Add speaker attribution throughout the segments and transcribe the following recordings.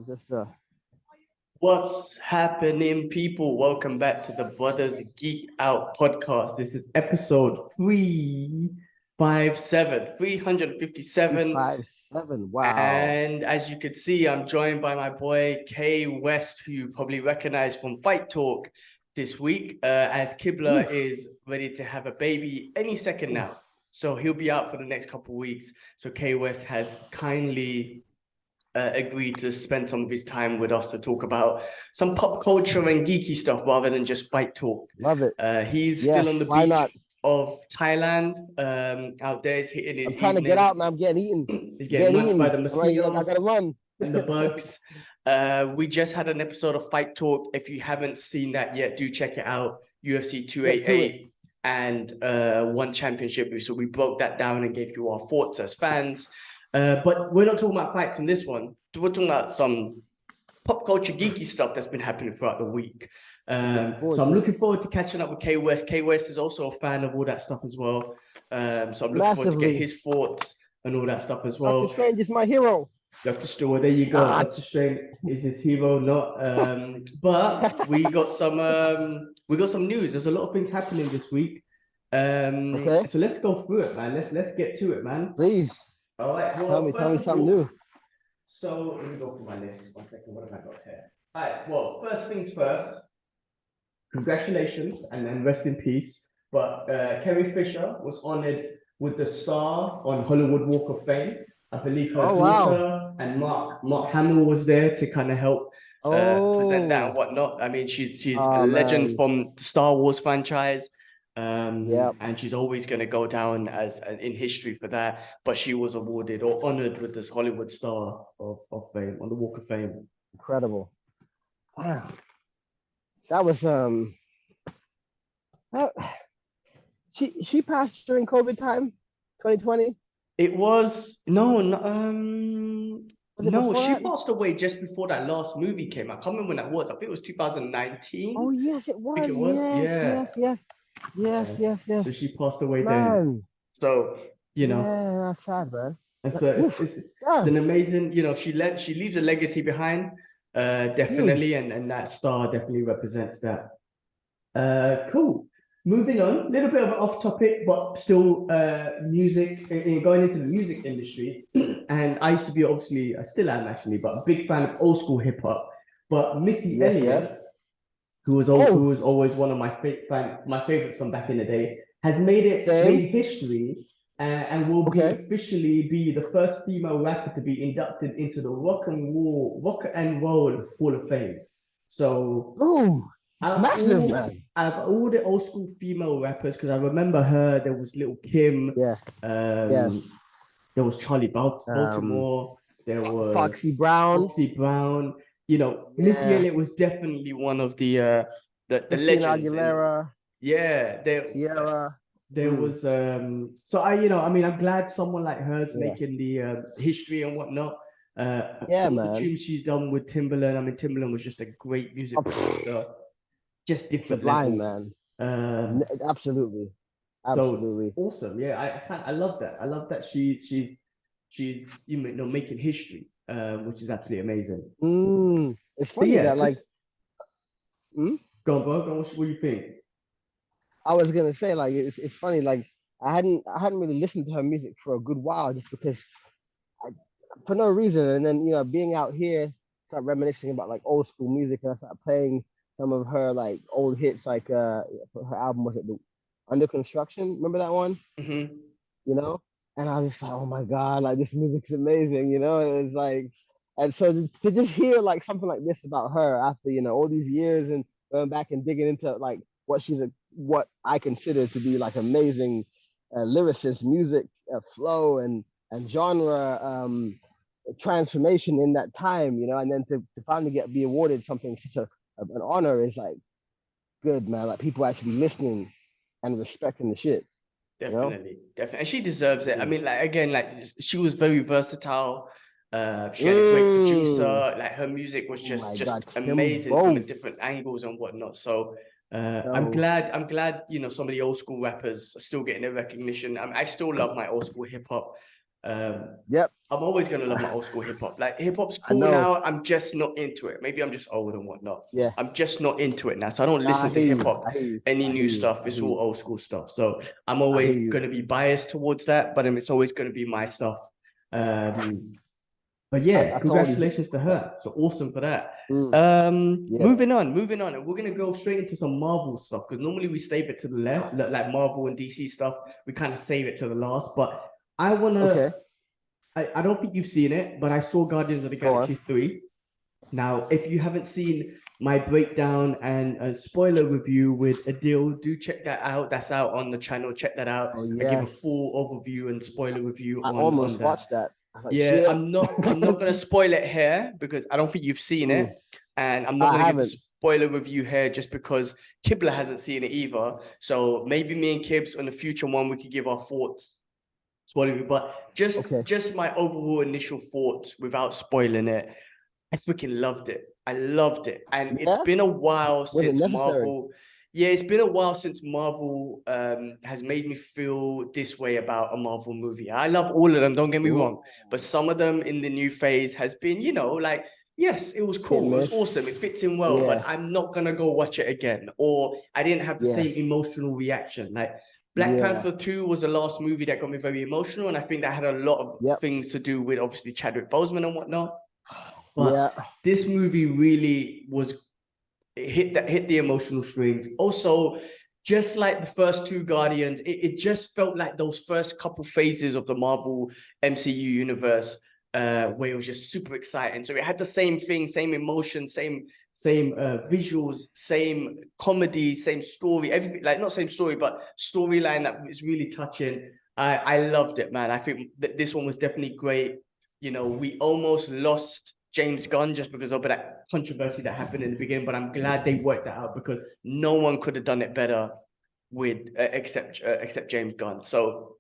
Speaker 1: Just
Speaker 2: What's happening, people? Welcome back to the Brothers Geek Out podcast. This is episode 357.
Speaker 1: 357. Wow.
Speaker 2: And as you can see, I'm joined by my boy Kay West, who you probably recognize from Fight Talk this week, as Kibla is ready to have a baby any second now. So he'll be out for the next couple of weeks. So Kay West has kindly agreed to spend some of his time with us to talk about some pop culture and geeky stuff rather than just fight talk.
Speaker 1: Love it.
Speaker 2: He's still on
Speaker 1: Yes.
Speaker 2: the
Speaker 1: Why
Speaker 2: beach
Speaker 1: not?
Speaker 2: of Thailand. Out there, it's hitting his
Speaker 1: I'm trying to get
Speaker 2: evening.
Speaker 1: out, man. I'm getting eaten.
Speaker 2: He's getting munched by the
Speaker 1: I
Speaker 2: mosquitoes
Speaker 1: gotta run.
Speaker 2: and the bugs. We just had an episode of Fight Talk. If you haven't seen that yet, do check it out. UFC
Speaker 1: Get to
Speaker 2: 288 and one championship. So we broke that down and gave you our thoughts as fans. But we're not talking about fights in this one. We're talking about some pop culture geeky stuff that's been happening throughout the week. So I'm looking forward to catching up with K West. K West is also a fan of all that stuff as well. So I'm looking forward to get his thoughts and all that stuff as well.
Speaker 1: Doctor Strange is my hero.
Speaker 2: Dr. Strange, there you go. Dr. Strange is his hero, not. But we got some news. There's a lot of things happening this week.
Speaker 1: Okay.
Speaker 2: So let's go through it, man. Let's get to it, man.
Speaker 1: Please.
Speaker 2: All right.
Speaker 1: Well, tell me something new.
Speaker 2: So let me go through my list. 1 second. What have I got here? All right. Well, first things first. Congratulations and rest in peace. But Carrie Fisher was honored with the star on Hollywood Walk of Fame. I believe her daughter and Mark Hamill was there to kind of help present that and whatnot. I mean, she's a legend from the Star Wars franchise. And she's always going to go down as in history for that. But she was awarded or honored with this Hollywood Star of Fame on the Walk of Fame.
Speaker 1: Incredible. Wow. That was she passed during COVID time, 2020.
Speaker 2: It was she passed away just before that last movie came out. I can't remember when that was. I think it was 2019.
Speaker 1: Oh yes, it was.
Speaker 2: I think it was.
Speaker 1: Yes.
Speaker 2: So she passed away then. So
Speaker 1: that's sad, man.
Speaker 2: And so it's an amazing, she leaves a legacy behind, definitely, and that star definitely represents that. Cool. Moving on, a little bit of an off topic, but still music, going into the music industry. And I used to be, obviously, I still am actually, but a big fan of old school hip hop. But Missy Elliott, who was always one of my favorites from back in the day, has made history and will officially be the first female rapper to be inducted into the Rock and Roll Hall of Fame. So,
Speaker 1: it's massive, man.
Speaker 2: Out of all the old school female rappers, because I remember her, there was Little Kim. There was Charlie Baltimore. There was
Speaker 1: Foxy Brown.
Speaker 2: Missy Elliott was definitely one of the legends.
Speaker 1: Aguilera.
Speaker 2: Sierra. There was so I'm glad someone like her's making the history and whatnot.
Speaker 1: Man.
Speaker 2: The tune she's done with Timbaland. I mean, Timbaland was just a great music producer. Just different
Speaker 1: level,
Speaker 2: man.
Speaker 1: Absolutely.
Speaker 2: So awesome. Yeah, I love that. I love that she's making history, which is absolutely amazing.
Speaker 1: It's funny that
Speaker 2: Go on, bro. What do you think?
Speaker 1: I was gonna say it's funny I hadn't really listened to her music for a good while just because for no reason, and then being out here, start reminiscing about old school music, and I started playing some of her old hits, her album was the Under Construction. Remember that one?
Speaker 2: Mm-hmm.
Speaker 1: And I was just like, oh my god, this music's amazing. It was and so to just hear something like this about her after all these years and going back and digging into what I consider to be amazing lyricist, music, flow and genre transformation in that time, and then to finally be awarded something such an honor is good, man. People actually listening and respecting the shit.
Speaker 2: Definitely. And she deserves it. I mean, she was very versatile. She had a great producer. Her music was just amazing from different angles and whatnot. So I'm glad some of the old school rappers are still getting their recognition. I still love my old school hip hop.
Speaker 1: Yep.
Speaker 2: I'm always gonna love my old school hip hop. Like hip hop's
Speaker 1: I
Speaker 2: cool
Speaker 1: know.
Speaker 2: now. I'm just not into it. Maybe I'm just old and whatnot.
Speaker 1: Yeah.
Speaker 2: I'm just not into it now. So I don't
Speaker 1: Nah, I
Speaker 2: listen to
Speaker 1: hear
Speaker 2: hip
Speaker 1: you.
Speaker 2: hop,
Speaker 1: I hear you.
Speaker 2: any
Speaker 1: I hear
Speaker 2: new
Speaker 1: you.
Speaker 2: stuff.
Speaker 1: I
Speaker 2: It's
Speaker 1: hear
Speaker 2: all
Speaker 1: you.
Speaker 2: old school stuff. So I'm
Speaker 1: I
Speaker 2: always
Speaker 1: hear you.
Speaker 2: gonna be biased towards that, but it's always gonna be my stuff. But yeah,
Speaker 1: I totally get
Speaker 2: congratulations to her. So awesome for that.
Speaker 1: yeah.
Speaker 2: Moving on, and we're gonna go straight into some Marvel stuff because normally we save it to the left, like Marvel and DC stuff. We kind of save it to the last, but I wanna.
Speaker 1: Okay.
Speaker 2: I don't think you've seen it, but I saw Guardians of the
Speaker 1: Go on.
Speaker 2: Galaxy 3. Now, if you haven't seen my breakdown and a spoiler review with Adil, do check that out. That's out on the channel. Check that out.
Speaker 1: Oh
Speaker 2: I give a
Speaker 1: yes.
Speaker 2: full overview and spoiler review
Speaker 1: I
Speaker 2: on
Speaker 1: almost
Speaker 2: that.
Speaker 1: watched that. I was like,
Speaker 2: Yeah,
Speaker 1: shit.
Speaker 2: I'm not gonna spoil it here because I don't think you've seen it, and I'm not
Speaker 1: I
Speaker 2: gonna give the
Speaker 1: haven't.
Speaker 2: spoiler review here just because Kibla hasn't seen it either. So maybe me and Kibs on the future one we could give our thoughts, spoiler review. But
Speaker 1: Okay.
Speaker 2: just my overall initial thoughts without spoiling it. I freaking loved it. I loved it, and it's
Speaker 1: Yeah.
Speaker 2: been a while
Speaker 1: Was it
Speaker 2: since
Speaker 1: necessary?
Speaker 2: Marvel. Yeah, it's been a while since Marvel has made me feel this way about a Marvel movie. I love all of them, don't get me
Speaker 1: Ooh.
Speaker 2: wrong, but some of them in the new phase has been, like, yes, it was
Speaker 1: Hit
Speaker 2: cool, it was
Speaker 1: miss.
Speaker 2: awesome, it fits in well, but
Speaker 1: Yeah.
Speaker 2: I'm not gonna go watch it again, or I didn't have the
Speaker 1: Yeah.
Speaker 2: same emotional reaction. Like Black
Speaker 1: Yeah.
Speaker 2: Panther 2 was the last movie that got me very emotional, and I think that had a lot of
Speaker 1: Yep.
Speaker 2: things to do with obviously Chadwick Boseman and whatnot.
Speaker 1: Yeah.
Speaker 2: But this movie really was hit the emotional strings. Also, just like the first two Guardians, it just felt like those first couple phases of the Marvel MCU universe, where it was just super exciting. So it had the same thing, same emotion, same visuals, same comedy, same story, everything, like not same story, but storyline that is really touching. I loved it, man. I think that this one was definitely great. We almost lost James Gunn just because of that controversy that happened in the beginning, but I'm glad they worked that out because no one could have done it better with except James Gunn. So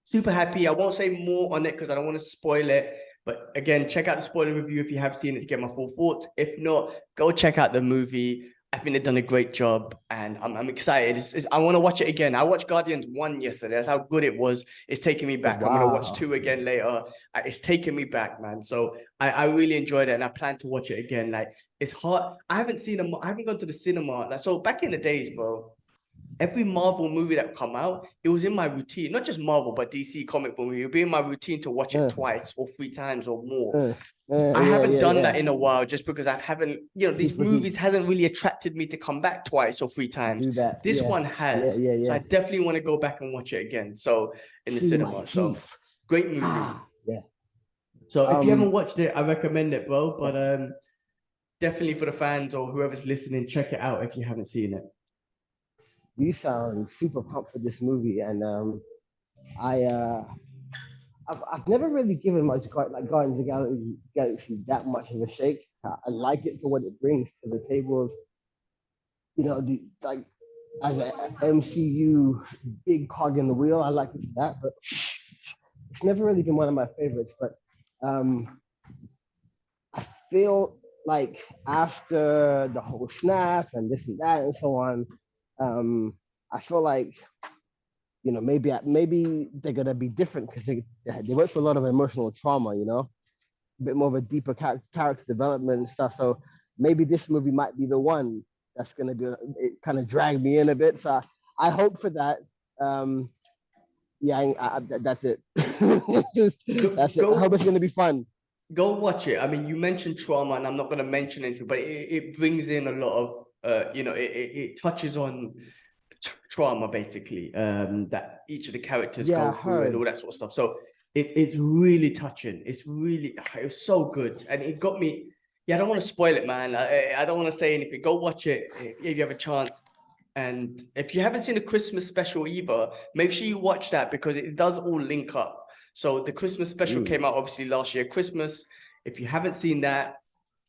Speaker 2: super happy. I won't say more on it because I don't want to spoil it. But again, check out the spoiler review if you have seen it to get my full thoughts. If not, go check out the movie. I think they've done a great job, and I'm excited. I want to watch it again. I watched Guardians 1 yesterday. That's how good it was. It's taking me back. I'm going to watch 2 again later. It's taking me back, man. So I really enjoyed it, and I plan to watch it again. Like, it's hard. I haven't gone to the cinema. Like, so back in the days, bro, every Marvel movie that come out, it was in my routine. Not just Marvel, but DC comic book movie. It would be in my routine to watch it twice or 3 times or more. I haven't done that in a while just because I haven't, these
Speaker 1: Super
Speaker 2: movies
Speaker 1: heat.
Speaker 2: hasn't really attracted me to come back twice or 3 times.
Speaker 1: Do that.
Speaker 2: This
Speaker 1: Yeah.
Speaker 2: one has. So I
Speaker 1: Yeah.
Speaker 2: definitely want to go back and watch it again. So in the
Speaker 1: See my
Speaker 2: cinema. So
Speaker 1: teeth.
Speaker 2: great movie.
Speaker 1: Yeah.
Speaker 2: So if you haven't watched it, I recommend it, bro. But definitely for the fans or whoever's listening, check it out if you haven't seen it.
Speaker 1: You sound super pumped for this movie, and I I've never really given much like Guardians of the Galaxy that much of a shake. I like it for what it brings to the table of the like as an MCU big cog in the wheel. I like it for that, but it's never really been one of my favorites. But I feel like after the whole snap and this and that and so on, I feel like maybe they're gonna be different because they went through a lot of emotional trauma, a bit more of a deeper character development and stuff. So maybe this movie might be the one that's gonna be it kind of drag me in a bit. So I hope for that. Yeah, that's it. That's it. I hope it's gonna be fun.
Speaker 2: Go watch it. I mean, you mentioned trauma, and I'm not going to mention anything, but it brings in a lot of, it touches on trauma basically, that each of the characters go through and all that sort of stuff. So it's really touching. It was so good, and it got me. Yeah, I don't want to spoil it, man. I don't want to say anything. Go watch it if you have a chance. And if you haven't seen the Christmas special either, make sure you watch that because it does all link up. So the Christmas special came out obviously last year, Christmas. If you haven't seen that,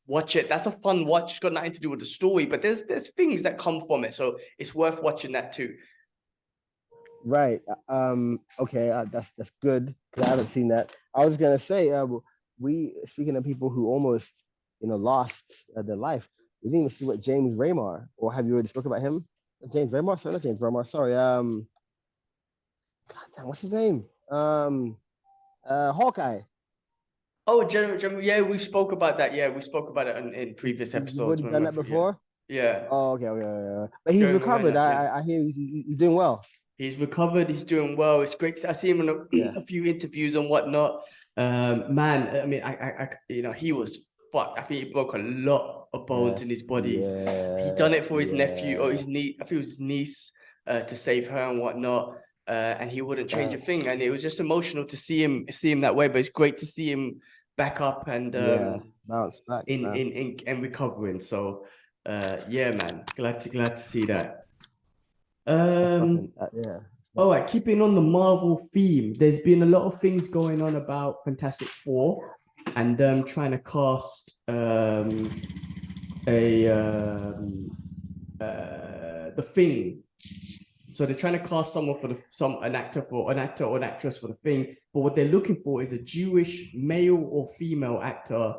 Speaker 2: watch it. That's a fun watch. It's got nothing to do with the story, but there's things that come from it. So it's worth watching that too.
Speaker 1: Right. Okay. That's good because I haven't seen that. I was gonna say, we speaking of people who almost, lost their life. We didn't even see what James Raymar, or have you already spoken about him? James Raymar? Sorry, not James Raymar. Sorry. God damn, what's his name? Hawkeye.
Speaker 2: Oh, yeah, we spoke about that. Yeah, we spoke about it in previous
Speaker 1: You've
Speaker 2: episodes
Speaker 1: already
Speaker 2: when we
Speaker 1: done
Speaker 2: went
Speaker 1: that
Speaker 2: through.
Speaker 1: before.
Speaker 2: Yeah.
Speaker 1: Oh, okay, okay, okay. But he's
Speaker 2: During when we
Speaker 1: recovered.
Speaker 2: went, yeah.
Speaker 1: I hear he's doing well.
Speaker 2: He's recovered. He's doing well. It's great. I see him in a few interviews and whatnot. Man, I mean, he was fucked. I think he broke a lot of bones in his body. He done it for his nephew or his niece. I think it was his niece to save her and whatnot. And he wouldn't change a thing. And it was just emotional to see him that way. But it's great to see him back up and
Speaker 1: bounce back
Speaker 2: in recovering. So yeah, man, glad to see that. All right, keeping on the Marvel theme, there's been a lot of things going on about Fantastic Four and them trying to cast the Thing. So they're trying to cast someone for an actor or an actress for the Thing, but what they're looking for is a Jewish male or female actor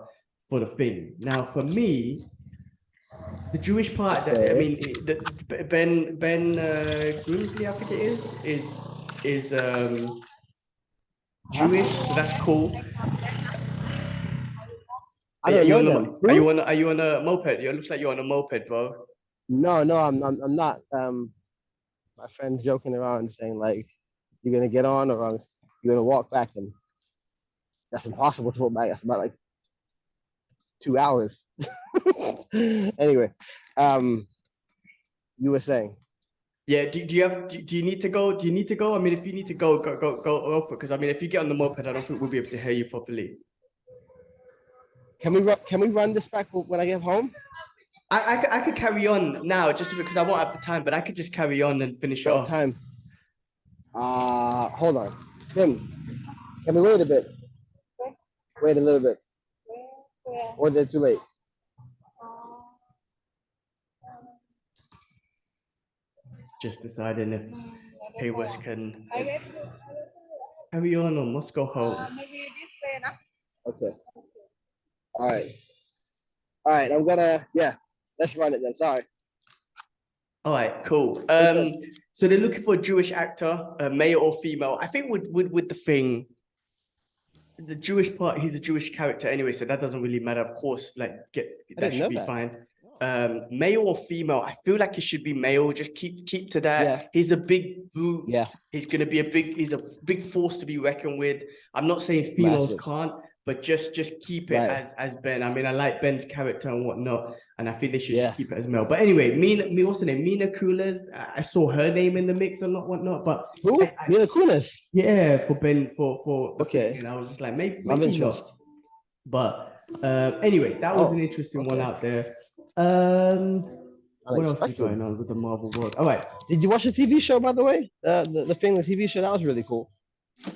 Speaker 2: for the Thing. Now, for me, the Jewish part, I mean, Ben Grimsley, I think it is Jewish, so that's cool.
Speaker 1: I don't know them.
Speaker 2: Are you on a moped? It looks like you're on a moped, bro.
Speaker 1: No, I'm not. My friend's joking around saying like, you're gonna get on or you're gonna walk back, and that's impossible to walk back. That's about like 2 hours. Anyway, you were saying.
Speaker 2: Yeah, do you need to go? Do you need to go? I mean, if you need to go for it. Because I mean, if you get on the moped, I don't think we'll be able to hear you properly.
Speaker 1: Can we run this back when I get home?
Speaker 2: I could carry on now just because I won't have the time, but I could just carry on and finish it off.
Speaker 1: Time. Hold on. Tim, can we wait a bit? Wait a little bit. Or is it too late?
Speaker 2: Just deciding if Haywest can carry on or must go home.
Speaker 1: Okay. All right. I'm gonna let's run it then. Sorry.
Speaker 2: All right, cool. So they're looking for a Jewish actor, male or female. I think with the Thing, the Jewish part, he's a Jewish character anyway, so that doesn't really matter. Of course, like that should be fine. Male or female, I feel like it should be male. Just keep to that. Yeah. He's a big brute.
Speaker 1: Yeah.
Speaker 2: He's a big force to be reckoned with. I'm not saying females can't, but just keep it as Ben. I mean, I like Ben's character and whatnot, and I think they should just keep it as male. But anyway, what's her name? Mila Kunis. I saw her name in the mix and whatnot. But
Speaker 1: who? Mila Kunis.
Speaker 2: Yeah, for Ben for okay. And I was just like, maybe not. But anyway, that was an interesting one out there. What else is going on with the Marvel world? All right.
Speaker 1: Did you watch the TV show, by the way? The TV show, that was really cool.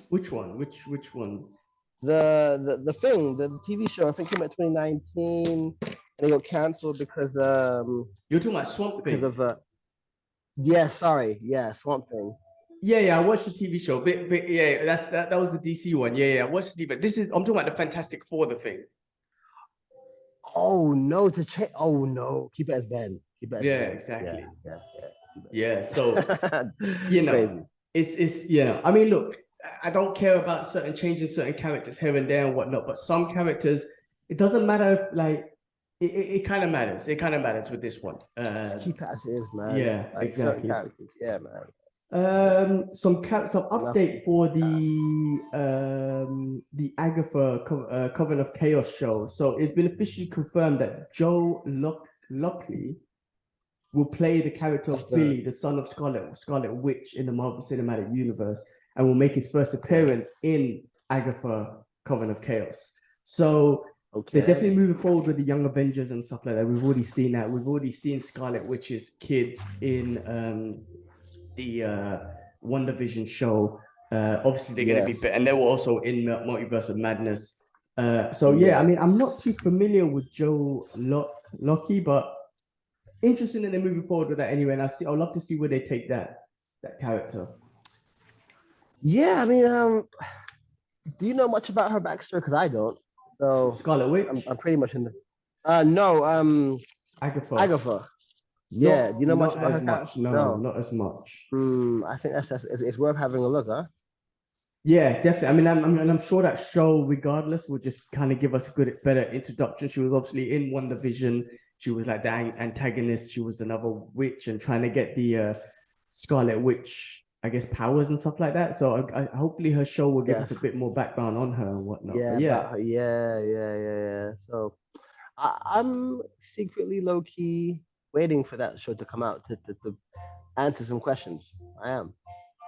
Speaker 2: Which one? Which one?
Speaker 1: The Thing, the TV show, I think came out 2019 and it got cancelled because
Speaker 2: you're talking about Swamp Thing.
Speaker 1: Because of Swamp Thing.
Speaker 2: Yeah, I watched the TV show. But yeah, that was the DC one. Yeah, I watched the TV. But I'm talking about the Fantastic Four, the Thing.
Speaker 1: Oh no, oh no, keep it as Ben.
Speaker 2: Exactly. Yeah. So crazy. It's I mean, look, I don't care about changing certain characters here and there and whatnot, but some characters, it doesn't matter if like it kind of matters. It kind of matters with this one.
Speaker 1: Just keep it as it is, man.
Speaker 2: Yeah, like exactly.
Speaker 1: Yeah, man.
Speaker 2: Some update for the Agatha Coven of Chaos show. So it's been officially confirmed that Joe Lockley will play the character of Billy, the son of Scarlet Witch in the Marvel Cinematic Universe, and will make his first appearance in Agatha Coven of Chaos. So they're definitely moving forward with the Young Avengers and stuff like that. We've already seen that. We've already seen Scarlet Witch's kids in the WandaVision show. Obviously, they're going to be, and they were also in Multiverse of Madness. So I mean, I'm not too familiar with Joe Lockley, but interesting that they're moving forward with that anyway. And I'd love to see where they take that character.
Speaker 1: Yeah, I mean, do you know much about her backstory? Because I don't. So
Speaker 2: Scarlet Witch.
Speaker 1: I'm pretty much in the. No. Agatha. Yeah, do you know much about her?
Speaker 2: No, not as much.
Speaker 1: I think it's worth having a look, huh?
Speaker 2: Yeah, definitely. I mean, I'm sure that show, regardless, will just kind of give us a better introduction. She was obviously in WandaVision. She was like the antagonist. She was another witch and trying to get the Scarlet Witch, I guess, powers and stuff like that. So hopefully her show will give us a
Speaker 1: Yes.
Speaker 2: bit more background on her and whatnot.
Speaker 1: Yeah,
Speaker 2: But yeah,
Speaker 1: about her. Yeah. So I'm secretly low key waiting for that show to come out to answer some questions. I am.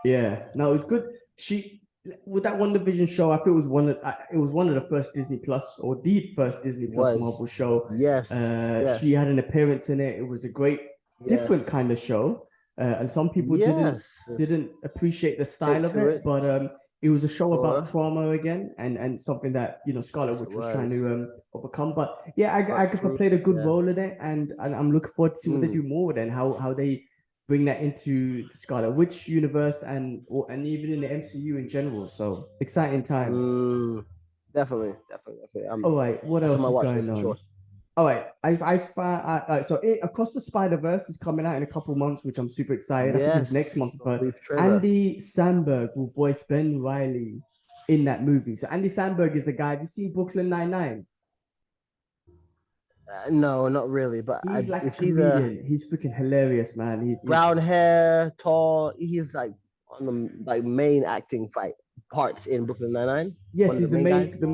Speaker 2: yeah. No, it's good. She with that WandaVision show, I feel it was one of the first Disney Plus or the first Disney Plus
Speaker 1: Was.
Speaker 2: Marvel show.
Speaker 1: Yes.
Speaker 2: She
Speaker 1: Yes.
Speaker 2: had an appearance in it. It was a great, different
Speaker 1: Yes.
Speaker 2: kind of show, and some people
Speaker 1: Yes.
Speaker 2: didn't appreciate the style
Speaker 1: Take
Speaker 2: of
Speaker 1: to
Speaker 2: it,
Speaker 1: it.
Speaker 2: but it was a show about
Speaker 1: Sure.
Speaker 2: trauma again, and something that Scarlet
Speaker 1: Yes, it
Speaker 2: Witch was trying
Speaker 1: was.
Speaker 2: to overcome. But yeah,
Speaker 1: Work
Speaker 2: Agatha
Speaker 1: through.
Speaker 2: played a good
Speaker 1: Yeah.
Speaker 2: role in it, and I'm looking forward to see what they
Speaker 1: Mm.
Speaker 2: do more with it and how they bring that into the Scarlet Witch universe and even in the MCU in general. So exciting times.
Speaker 1: Mm. Definitely.
Speaker 2: All right, what
Speaker 1: That's on
Speaker 2: else
Speaker 1: my
Speaker 2: is
Speaker 1: watch
Speaker 2: going
Speaker 1: list for
Speaker 2: on?
Speaker 1: sure.
Speaker 2: All right, I found Across the Spider Verse is coming out in a couple months, which I'm super excited. I think it's
Speaker 1: Yes.
Speaker 2: next month,
Speaker 1: Saw a
Speaker 2: but
Speaker 1: brief trailer.
Speaker 2: Andy Samberg will voice benreilly in that movie. So Andy Samberg is the guy. Have you seen Brooklyn Nine-Nine?
Speaker 1: No, not really. But
Speaker 2: He's like a
Speaker 1: is he the
Speaker 2: comedian. He's freaking hilarious, man. He's
Speaker 1: brown hair, tall? He's like on the like main acting fight parts in Brooklyn Nine Nine.
Speaker 2: Yes,
Speaker 1: One of
Speaker 2: he's
Speaker 1: the main guys.
Speaker 2: the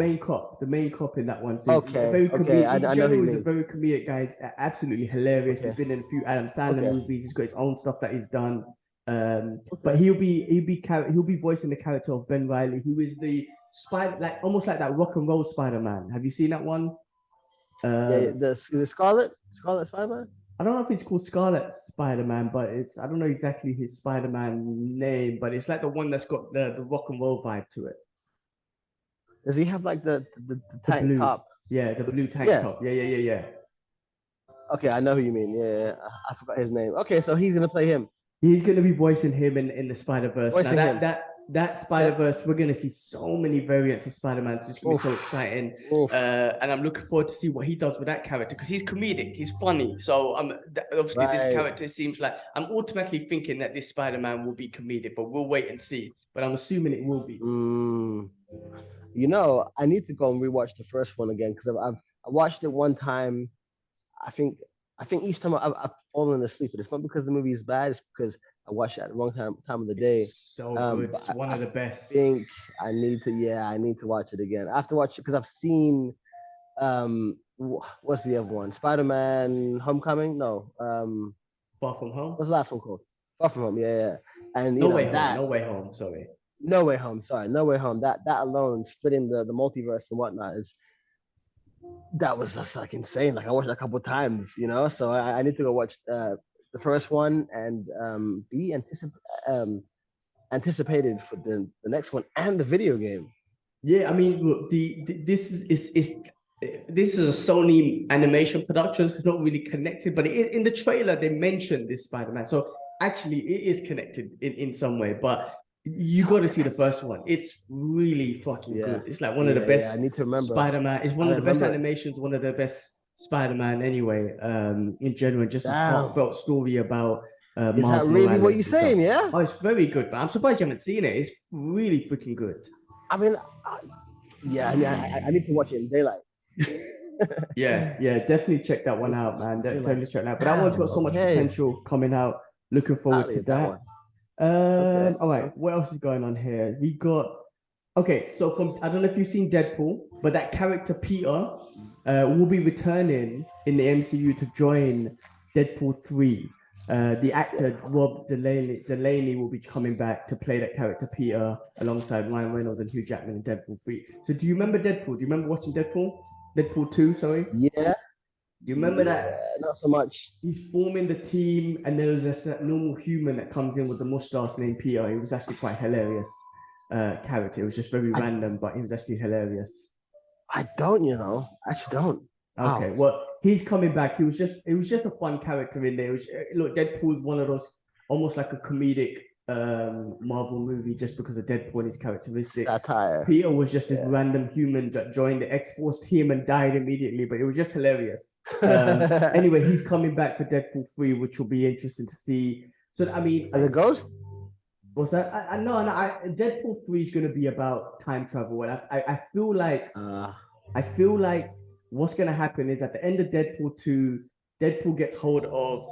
Speaker 2: main cop in that one. So he's a
Speaker 1: Okay,
Speaker 2: very
Speaker 1: okay.
Speaker 2: comedic. In
Speaker 1: I know who
Speaker 2: general,
Speaker 1: you
Speaker 2: he's a
Speaker 1: mean.
Speaker 2: very comedic guy. He's absolutely hilarious. He's
Speaker 1: Okay,
Speaker 2: been in a few Adam Sandler
Speaker 1: okay,
Speaker 2: movies. He's got his own stuff that he's done. But
Speaker 1: okay.
Speaker 2: he'll be voicing the character of benreilly, who is the spider, like almost like that rock and roll Spider Man. Have you seen that one?
Speaker 1: Yeah,
Speaker 2: Um,
Speaker 1: the Scarlet Spider-Man.
Speaker 2: I don't know if it's called Scarlet Spider Man, but it's I don't know exactly his Spider Man name, but it's like the one that's got the rock and roll vibe to it.
Speaker 1: Does he have like the
Speaker 2: The
Speaker 1: tank
Speaker 2: blue,
Speaker 1: top?
Speaker 2: yeah, the blue tank
Speaker 1: Yeah.
Speaker 2: top. Yeah.
Speaker 1: Okay, I know who you mean. Yeah. I forgot his name. Okay, so he's gonna play him,
Speaker 2: He's going to be voicing him in the Spider Verse. Now
Speaker 1: voicing him.
Speaker 2: that Spider
Speaker 1: Okay.
Speaker 2: Verse, we're going to see so many variants of Spider Man. So it's going to be so
Speaker 1: Oof.
Speaker 2: exciting.
Speaker 1: Oof.
Speaker 2: And I'm looking forward to see what he does with that character because he's comedic, he's funny. So obviously this
Speaker 1: Right.
Speaker 2: character seems like I'm automatically thinking that this Spider Man will be comedic, but we'll wait and see. But I'm assuming it will be.
Speaker 1: Mm. I need to go and rewatch the first one again because I watched it one time. I think I think each time I've fallen asleep, but it's not because the movie is bad. It's because I watched it at the wrong time of the day.
Speaker 2: It's so good.
Speaker 1: But
Speaker 2: It's one
Speaker 1: I
Speaker 2: of the best.
Speaker 1: think I need to watch it again. I have to watch it because I've seen what's the other one? Spider-Man Homecoming? No.
Speaker 2: Far from home.
Speaker 1: What's the last one called? Far From Home. Yeah. And
Speaker 2: No way home.
Speaker 1: that
Speaker 2: No way home. Sorry.
Speaker 1: No Way Home. Sorry, No Way Home. That alone, splitting the multiverse and whatnot, is that was just like insane. Like I watched it a couple of times, So I need to go watch the first one and be anticipated for the next one and the video game.
Speaker 2: Yeah, I mean, look, this is a Sony animation production, so it's not really connected. But in the trailer, they mentioned this Spider-Man, so actually, it is connected in some way. But you got to see the first one; it's really fucking
Speaker 1: Yeah,
Speaker 2: good. It's like one of the best
Speaker 1: I need to remember.
Speaker 2: Spider-Man. It's one
Speaker 1: I
Speaker 2: of the best
Speaker 1: remember it.
Speaker 2: animations, one of the best Spider-Man anyway. In general, just a
Speaker 1: Damn.
Speaker 2: heartfelt story about
Speaker 1: Is that
Speaker 2: Miles
Speaker 1: really what
Speaker 2: Morales
Speaker 1: you're
Speaker 2: and stuff.
Speaker 1: saying? Yeah.
Speaker 2: Oh, it's very good, but I'm surprised you haven't seen it. It's really freaking good.
Speaker 1: I mean, yeah. I mean, I need to watch it in daylight.
Speaker 2: Yeah, definitely check that one out, man.
Speaker 1: Daylight.
Speaker 2: Totally check that out. But that one's
Speaker 1: Damn.
Speaker 2: got so much
Speaker 1: Okay.
Speaker 2: potential coming out. Looking forward to
Speaker 1: That
Speaker 2: that.
Speaker 1: one. Okay.
Speaker 2: All right, what else is going on here? We got okay. So from I don't know if you've seen Deadpool, but that character Peter will be returning in the MCU to join Deadpool 3. The actor Rob Delaney will be coming back to play that character Peter alongside Ryan Reynolds and Hugh Jackman in Deadpool 3. So do you remember Deadpool? Do you remember watching Deadpool? Deadpool 2, sorry.
Speaker 1: Yeah.
Speaker 2: Do you remember that?
Speaker 1: Not so much.
Speaker 2: He's forming the team, and there was this normal human that comes in with the mustache named Peter. He was actually quite hilarious character. It was just very random, but he was actually hilarious.
Speaker 1: I don't, I actually don't.
Speaker 2: Okay,
Speaker 1: Wow.
Speaker 2: well, he's coming back. It was just a fun character in there. Look, Deadpool's one of those almost like a comedic Marvel movie just because of Deadpool and his characteristic.
Speaker 1: Satire.
Speaker 2: Peter was just a random human that joined the X-Force team and died immediately, but it was just hilarious. Anyway, he's coming back for Deadpool 3, which will be interesting to see. So, I mean,
Speaker 1: as a ghost?
Speaker 2: What's that? I know, and Deadpool 3 is going to be about time travel, and I feel like what's going to happen is at the end of Deadpool 2, Deadpool gets hold of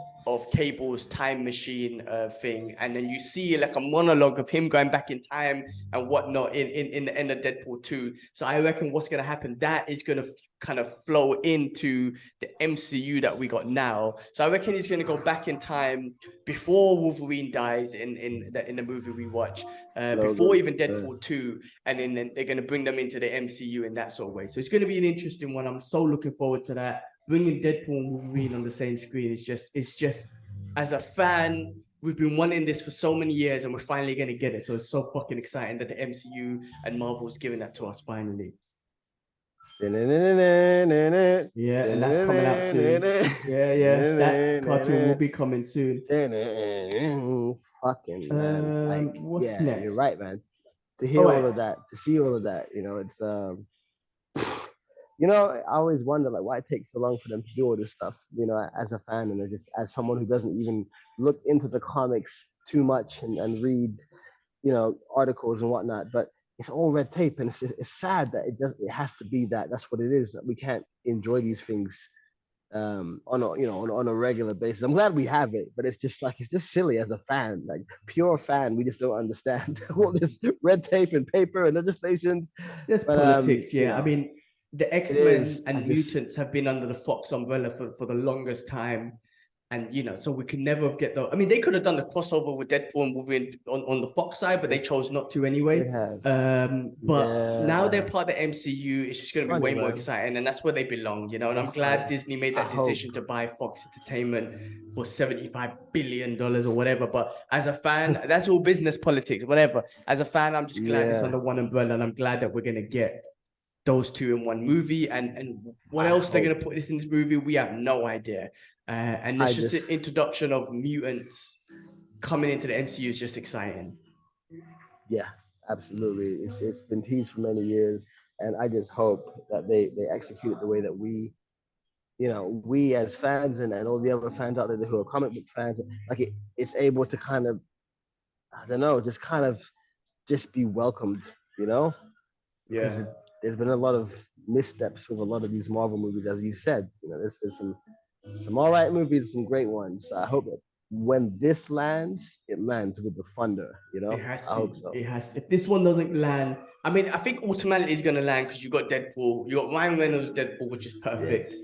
Speaker 2: Cable's time machine thing, and then you see like a monologue of him going back in time and whatnot in the end of Deadpool 2. So I reckon what's going to happen, that is going to kind of flow into the MCU that we got now. So I reckon he's going to go back in time before Wolverine dies in the movie we watch, before even Deadpool 2, and then they're going to bring them into the MCU in that sort of way. So it's going to be an interesting one. I'm so looking forward to that. Bringing Deadpool and Wolverine on the same screen is just as a fan, we've been wanting this for so many years, and we're finally going to get it. So it's so fucking exciting that the MCU and Marvel's giving that to us finally. Yeah, and that's coming out soon. Yeah, that cartoon will be coming soon.
Speaker 1: Fucking man, like,
Speaker 2: What's
Speaker 1: yeah,
Speaker 2: next?
Speaker 1: you're right, man. To hear all of that, to see all of that, you know, it's you know, I always wonder like why it takes so long for them to do all this stuff, you know, as a fan and just as someone who doesn't even look into the comics too much and read, you know, articles and whatnot. But it's all red tape, and it's sad that it has to be that. That's what it is. That we can't enjoy these things on a, you know, on a regular basis. I'm glad we have it, but it's just silly as a fan, like pure fan. We just don't understand all this red tape and paper and legislations.
Speaker 2: There's politics, yeah.
Speaker 1: You know,
Speaker 2: I mean, the X-Men and mutants have been under the Fox umbrella for the longest time. And, you know, so we could never get the... I mean, they could have done the crossover with Deadpool and Wolverine on the Fox side, but they chose not to anyway. But now they're part of the MCU. It's just going to be way more exciting, and that's where they belong, you know? And I'm glad Disney made that decision to buy Fox Entertainment for $75 billion or whatever. But as a fan, that's all business politics, whatever. As a fan, I'm just glad it's under one umbrella, and I'm glad that we're going to get those two in one movie. And what else they're going to put this in this movie, we have no idea. And it's just an introduction of mutants coming into the MCU is just exciting.
Speaker 1: Yeah, absolutely. It's been teased for many years, and I just hope that they execute it the way that we, you know, we as fans and all the other fans out there who are comic book fans, like it's able to kind of, I don't know, just kind of just be welcomed, you know? Because there's been a lot of missteps with a lot of these Marvel movies, as you said. You know, there's some all right movies, some great ones. So I hope that when this lands, it lands with the thunder. You know, I hope so.
Speaker 2: It has to. If this one doesn't land, I mean, I think ultimately it's gonna land because you got Deadpool, you got Ryan Reynolds' Deadpool, which is perfect,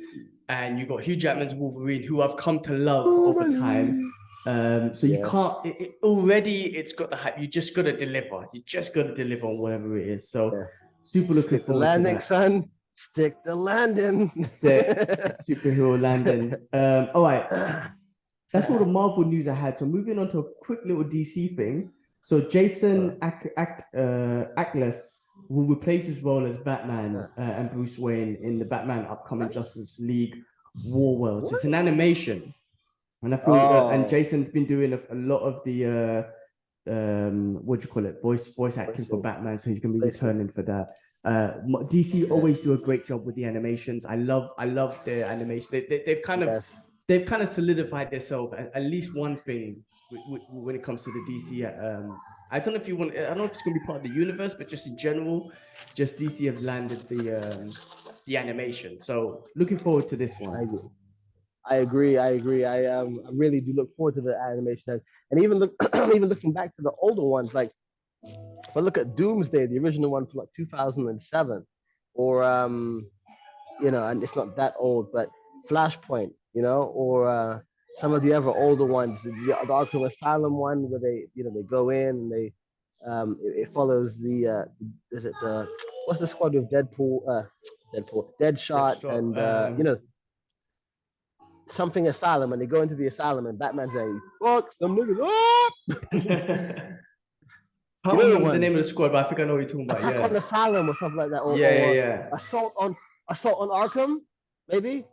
Speaker 2: and you got Hugh Jackman's Wolverine, who I've come to love over time. So you can't. It's got the hype. You just gotta deliver. You just gotta deliver on whatever it is. So super looking forward to that.
Speaker 1: Son. Stick the landing.
Speaker 2: That's it. Superhero landing. All right. That's all the Marvel news I had. So moving on to a quick little DC thing. So Jensen Ackles will replace his role as Batman and Bruce Wayne in the Batman upcoming Justice League War Worlds. It's an animation. And I feel and Jason's been doing a lot of the what do you call it? Voice acting for Batman, so he's gonna be returning for that. DC always do a great job with the animations. I love their animation. They've kind of solidified themselves at least one thing when it comes to the DC. I don't know if you want. I don't know if it's gonna be part of the universe, but just in general, just DC have landed the animation. So looking forward to this one.
Speaker 1: I agree. I really do look forward to the animation, and even looking back to the older ones, like if I look at Doomsday, the original one from like 2007, or you know, and it's not that old, but Flashpoint, you know, or some of the other older ones, the Arkham Asylum one, where they, you know, they go in and they, it follows the, is it the, what's the squad with Deadshot, and you know, something asylum, and they go into the asylum, and Batman's saying, "Fuck some niggas up."
Speaker 2: I don't remember the name of the squad, but I think I know what you're talking about.
Speaker 1: Attack on the Asylum or something like that. Or, Assault on Arkham, maybe.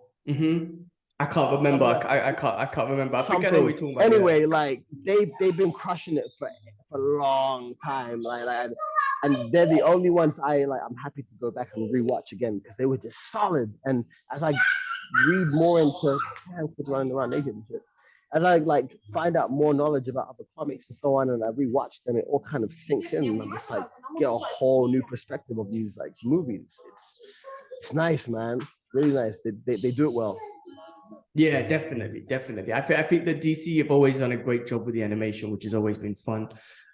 Speaker 2: I can't remember. I can't remember. I think I know what you're talking about.
Speaker 1: Anyway, like they've been crushing it for a long time. Like, and they're the only ones I'm happy to go back and rewatch again because they were just solid. And as I read more into running around naked and shit. as I like find out more knowledge about other comics and so on, and I rewatch them, it all kind of sinks in, and I'm just like get a whole new perspective of these like movies. It's nice, man. Really nice. They do it well.
Speaker 2: Yeah, definitely. I think that DC have always done a great job with the animation, which has always been fun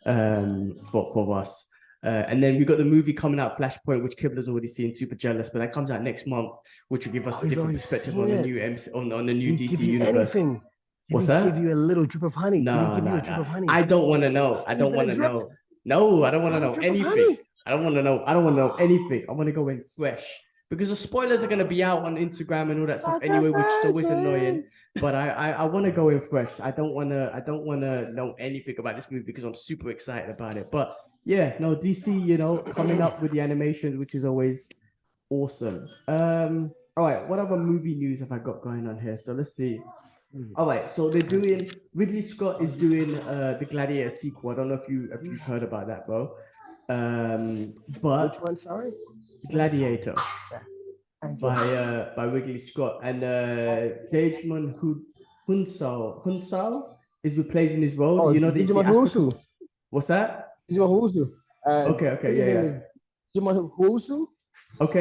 Speaker 2: for us. And then we got the movie coming out, Flashpoint, which Kibler's already seen, super jealous, but that comes out next month, which will give us a different perspective on the new on the new DC universe.
Speaker 1: Anything?
Speaker 2: What's that?
Speaker 1: Give you a little drip of honey.
Speaker 2: No,
Speaker 1: Did he give you a drip of honey?
Speaker 2: I don't want to know. I don't want to know. No, I don't want to know anything. I don't want to know. I don't want to know anything. I want to go in fresh because the spoilers are going to be out on Instagram and all that stuff anyway, which is always annoying. But I want to go in fresh. I don't want to know anything about this movie because I'm super excited about it. But yeah, no, DC, you know, coming up with the animations, which is always awesome. All right, what other movie news have I got going on here? So let's see. All right, so they're doing Ridley Scott is doing the Gladiator sequel. I don't know if you've heard about that, bro. But
Speaker 1: which one? Sorry,
Speaker 2: Gladiator by Ridley Scott and djimonhounsou is replacing his role.
Speaker 1: Oh,
Speaker 2: you know
Speaker 1: djimonhounsou.
Speaker 2: What's that?
Speaker 1: djimonhounsou.
Speaker 2: Okay, yeah.
Speaker 1: djimonhounsou.
Speaker 2: Okay,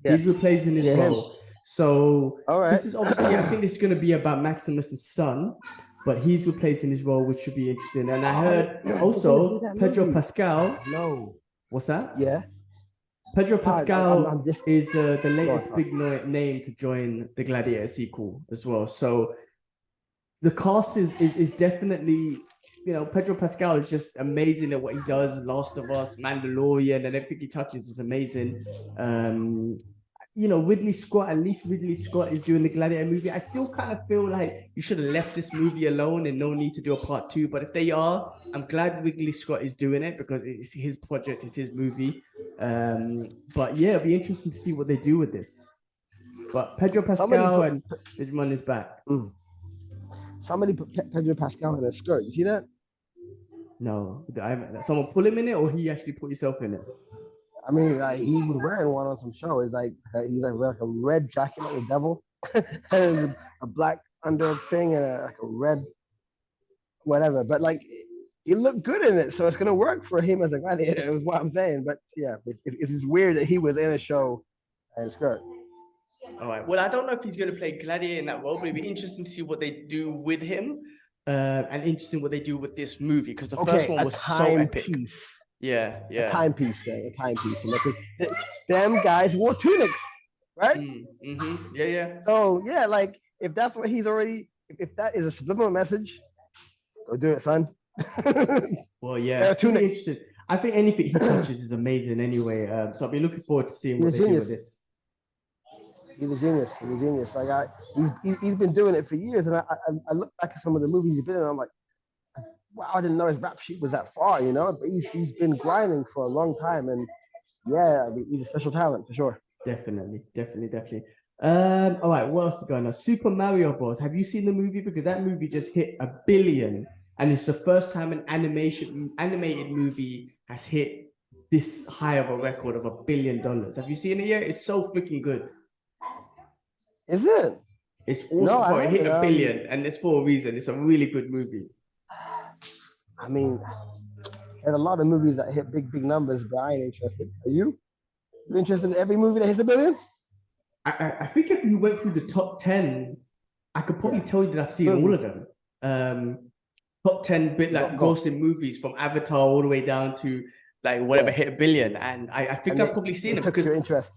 Speaker 2: yeah. He's replacing his role. So this is obviously, I think this is going to be about Maximus's son, but he's replacing his role, which should be interesting. And I heard also pedropascal.
Speaker 1: No.
Speaker 2: What's that?
Speaker 1: Yeah.
Speaker 2: pedropascal is the latest big name to join the Gladiator sequel as well. So the cast is definitely, you know, pedropascal is just amazing at what he does. Last of Us, Mandalorian, and everything he touches is amazing. You know, Ridley Scott is doing the Gladiator movie. I still kind of feel like you should have left this movie alone and no need to do a part 2. But if they are, I'm glad Ridley Scott is doing it because it's his project, it's his movie. But yeah, it'll be interesting to see what they do with this. But pedropascal and Djimon is back.
Speaker 1: Somebody put pedropascal in a skirt. You see that?
Speaker 2: No, someone pull him in it, or he actually put himself in it.
Speaker 1: I mean, like, he was wearing one on some show. It's like he's like a red jacket like the devil, and a black under thing, and like a red whatever. But like, he looked good in it, so it's gonna work for him as a gladiator. Is what I'm saying. But yeah, it's weird that he was in a show and skirt.
Speaker 2: All right. Well, I don't know if he's going to play Gladiator in that role, but it'd be interesting to see what they do with him, and interesting what they do with this movie because the first one was so epic. Yeah.
Speaker 1: A timepiece. And them guys wore tunics, right?
Speaker 2: Yeah.
Speaker 1: So yeah, like if that's what he's already, if that is a subliminal message, go do it, son.
Speaker 2: Well, yeah, it's really interesting. I think anything he touches is amazing anyway. So I'll be looking forward to seeing what they do with this.
Speaker 1: He's a genius. Like he's been doing it for years, and I look back at some of the movies he's been in, and I'm like, wow, I didn't know his rap sheet was that far, you know. But he's been grinding for a long time, and yeah, I mean, he's a special talent for sure.
Speaker 2: Definitely. All right, what else is going on? Super Mario Bros. Have you seen the movie? Because that movie just hit 1 billion, and it's the first time an animated movie has hit this high of a record of $1 billion. Have you seen it yet? It's so freaking good.
Speaker 1: Is it?
Speaker 2: It's awesome. No, it hit 1 billion, and it's for a reason. It's a really good movie.
Speaker 1: I mean, there's a lot of movies that hit big numbers, but I ain't interested. Are you? You interested in every movie that hits 1 billion?
Speaker 2: I think if you went through the top 10, I could probably tell you that I've seen all of them. Top 10 grossing movies from Avatar all the way down to like whatever hit 1 billion, and I think I've probably seen it because
Speaker 1: your interest.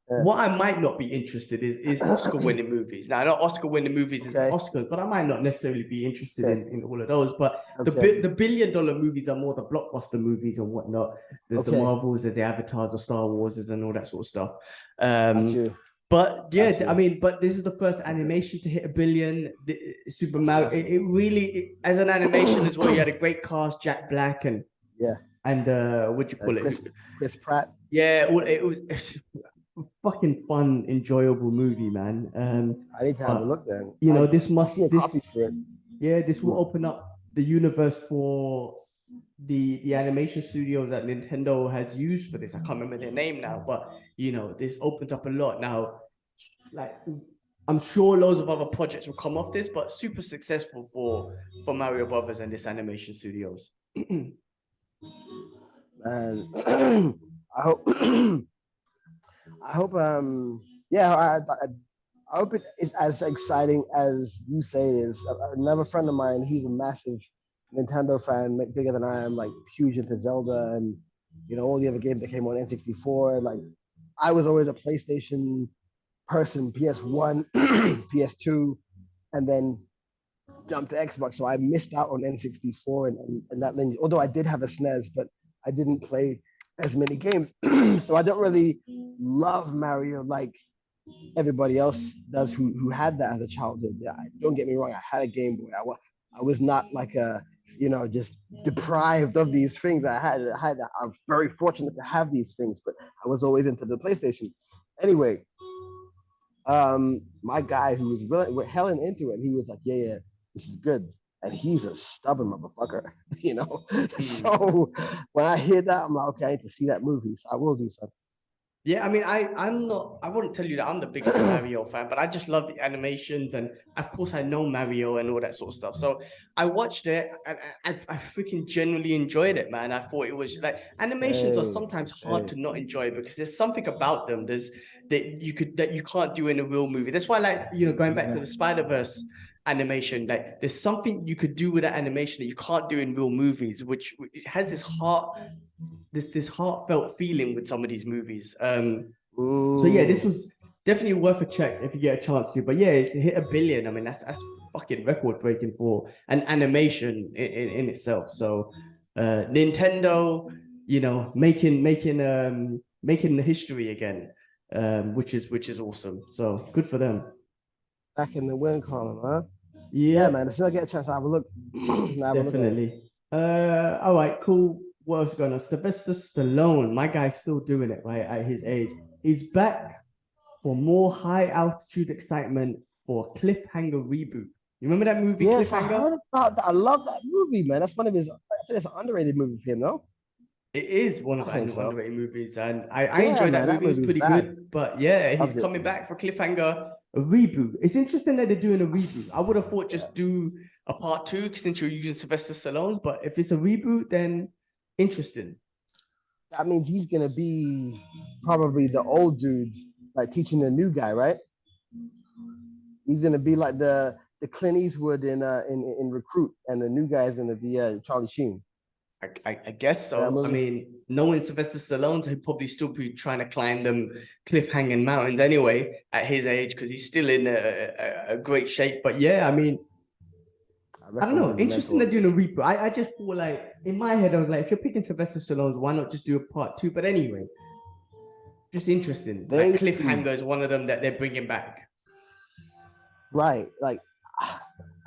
Speaker 2: Yeah. What I might not be interested is Oscar-winning movies. Now, I know Oscar-winning movies is the Oscars, but I might not necessarily be interested in all of those. But the $1 billion movies are more the blockbuster movies and whatnot. There's the Marvels, there's the Avatars, the Star Wars, and all that sort of stuff. But yeah, I mean, but this is the first animation to hit 1 billion. Super Mario, it really, as an animation as well, you had a great cast, Jack Black and what you call it?
Speaker 1: Chris Pratt.
Speaker 2: Yeah, it was fucking fun, enjoyable movie, man.
Speaker 1: I need to have a look then.
Speaker 2: You know, this will open up the universe for the animation studios that Nintendo has used for this. I can't remember their name now, but you know, this opens up a lot now. Like I'm sure loads of other projects will come off this, but super successful for Mario Brothers and this animation studios.
Speaker 1: And I hope I hope yeah I hope it is as exciting as you say it is. Another friend of mine, he's a massive Nintendo fan, bigger than I am, like huge into Zelda and all the other games that came on N64. Like I was always a PlayStation person, PS1, PS2, and then jumped to Xbox. So I missed out on N64 and that lineage. Although I did have a SNES, but I didn't play as many games. So I don't really love Mario like everybody else does who had that as a childhood. Yeah, don't get me wrong, I had a Game Boy. I was not like a just deprived of these things. I'm very fortunate to have these things, but I was always into the PlayStation. Anyway, my guy who was really hellen into it, he was like, yeah, this is good. And he's a stubborn motherfucker, So when I hear that, I'm like, okay, I need to see that movie. So I will do something.
Speaker 2: Yeah, I mean, I wouldn't tell you that I'm the biggest Mario fan, but I just love the animations, and of course I know Mario and all that sort of stuff. So I watched it, and I freaking genuinely enjoyed it, man. I thought it was like animations are sometimes hard to not enjoy because there's something about them that you can't do in a real movie. That's why, like, going back to the Spider-Verse animation, like there's something you could do with that animation that you can't do in real movies, which has this heartfelt feeling with some of these movies. So yeah, this was definitely worth a check if you get a chance to. But yeah, it's hit 1 billion. I mean, that's fucking record breaking for an animation in itself. So Nintendo, making the history again, which is awesome. So good for them.
Speaker 1: Back in the win column, huh?
Speaker 2: Yeah,
Speaker 1: man. As soon as I get a chance, I have a look.
Speaker 2: definitely. All right, cool. What else going on? Sylvester Stallone, my guy's still doing it, right? At his age, he's back for more high altitude excitement for Cliffhanger reboot. You remember that movie,
Speaker 1: Yes,
Speaker 2: Cliffhanger?
Speaker 1: I heard about that. I love that movie, man. That's one of his. I think it's an underrated movie for him, no?
Speaker 2: It is one of
Speaker 1: I think so.
Speaker 2: underrated movies, and I
Speaker 1: Yeah,
Speaker 2: enjoyed
Speaker 1: man,
Speaker 2: that movie. It was pretty
Speaker 1: bad.
Speaker 2: good, but yeah, he's
Speaker 1: Loved it.
Speaker 2: coming back for Cliffhanger, a reboot. It's interesting that they're doing a reboot. I would have thought just do a part 2 since you're using Sylvester Stallone, but if it's a reboot, then interesting.
Speaker 1: That means he's gonna be probably the old dude, like teaching the new guy, right? He's gonna be like the Clint Eastwood in Recruit, and the new guy is gonna be Charlie Sheen.
Speaker 2: I guess so. I mean, knowing Sylvester Stallone, he'd probably still be trying to climb them cliff-hanging mountains anyway at his age because he's still in a great shape. But yeah, I mean, I don't know. Interesting they're doing a reboot. I just feel like, in my head, I was like, if you're picking Sylvester Stallone, why not just do a part 2? But anyway, just interesting. Like Cliffhanger is one of them that they're bringing back.
Speaker 1: Right. Like,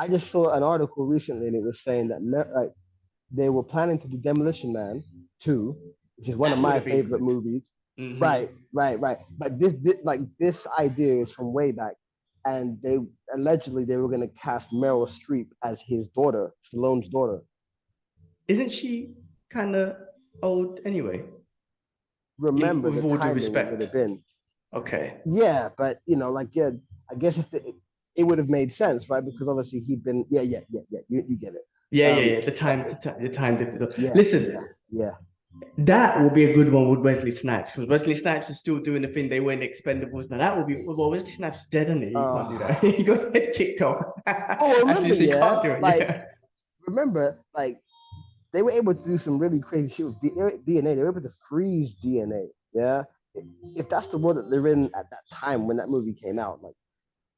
Speaker 1: I just saw an article recently, and it was saying that like they were planning to do Demolition Man 2, which is one of my favorite movies. Mm-hmm. Right. But this idea is from way back, and they allegedly they were going to cast Meryl Streep as his daughter, Stallone's daughter.
Speaker 2: Isn't she kind of old anyway?
Speaker 1: Remember the timing would have been.
Speaker 2: Okay.
Speaker 1: Yeah, but I guess if it would have made sense, right? Because obviously he'd been, yeah. You get it.
Speaker 2: Yeah. The time difference.
Speaker 1: Yeah,
Speaker 2: Listen.
Speaker 1: Yeah.
Speaker 2: That will be a good one with Wesley Snipes, because Wesley Snipes is still doing the thing they were in Expendables. Now that will be, well, Wesley Snipes is dead, isn't he? He can't do that. He got his head kicked off.
Speaker 1: Remember, he can't do it. Remember, they were able to do some really crazy shit with DNA. They were able to freeze DNA. Yeah. If that's the world that they're in at that time when that movie came out,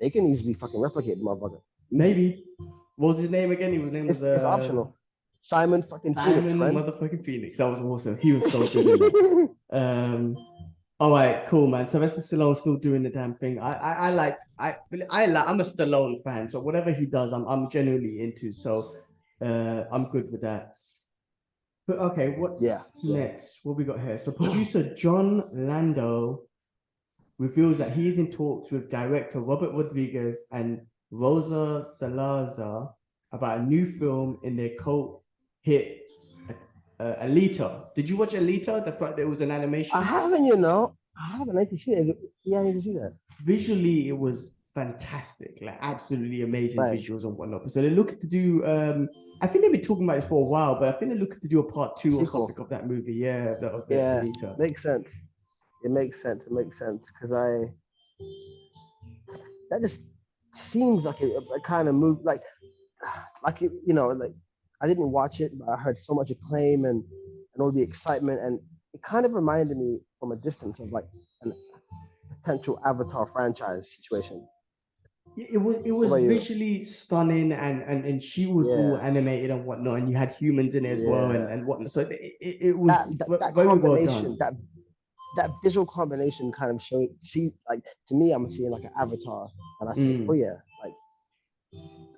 Speaker 1: they can easily fucking replicate the motherfucker.
Speaker 2: Maybe. What was his name again? His name was
Speaker 1: it's optional. Simon Phoenix.
Speaker 2: Motherfucking Phoenix. That was awesome. He was so good. All right, cool, man. Sylvester Stallone's still doing the damn thing. I'm a Stallone fan, so whatever he does, I'm genuinely into. So I'm good with that. But okay, what's next? What we got here? So producer John Lando reveals that he is in talks with director Robert Rodriguez and Rosa Salazar about a new film in their cult hit Alita. Did you watch Alita? The fact that it was an animation?
Speaker 1: I haven't, I haven't. I need to see it. Yeah, I need to see that.
Speaker 2: Visually, it was fantastic, like absolutely amazing
Speaker 1: Right.
Speaker 2: visuals and whatnot. So they're looking to do I think they've been talking about this for a while, but I think they're looking to do a part 2 or
Speaker 1: Sequel.
Speaker 2: something of that movie. Yeah, of the
Speaker 1: Yeah.
Speaker 2: Alita.
Speaker 1: Makes sense. It makes sense. It makes sense because that just seems like a kind of move like like I didn't watch it, but I heard so much acclaim and all the excitement, and it kind of reminded me from a distance of like a potential Avatar franchise situation.
Speaker 2: It
Speaker 1: What
Speaker 2: was
Speaker 1: about you?
Speaker 2: visually stunning, and she was all
Speaker 1: Yeah,
Speaker 2: animated and whatnot, and you had humans in it as well,
Speaker 1: yeah.
Speaker 2: and whatnot. So it was
Speaker 1: That
Speaker 2: very well done.
Speaker 1: combination, that visual combination kind of showed. See, like to me, I'm seeing like an Avatar, and I think, oh
Speaker 2: Mm.
Speaker 1: yeah, like